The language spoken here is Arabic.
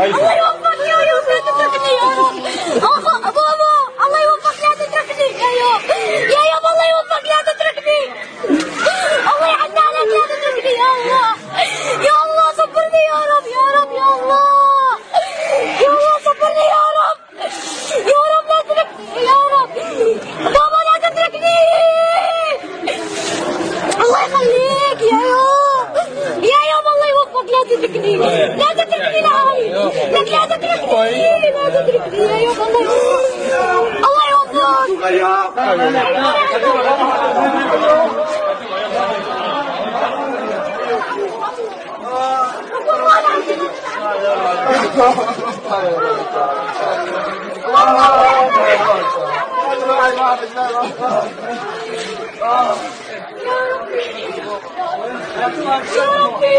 الله يوفقك يا يوم لا تتركني يا رب. بابا الله يوفقك لا تتركني يا يوم. يا يوم الله يوفقك لا تتركني. الله يعدى عليك لا تتركني يا الله. يا الله صبرني يا رب يا رب يا الله. يا الله صبرني يا رب. يا رب لا تتركني يا رب. بابا لا تتركني. الله يخليك يا يوم. يا يوم الله يوفقك لا تتركني. لا تتركني لعالي. لك لا تتركني. لا تتركني يا يوم الله يوفقك. الله يوفقك. يا ربي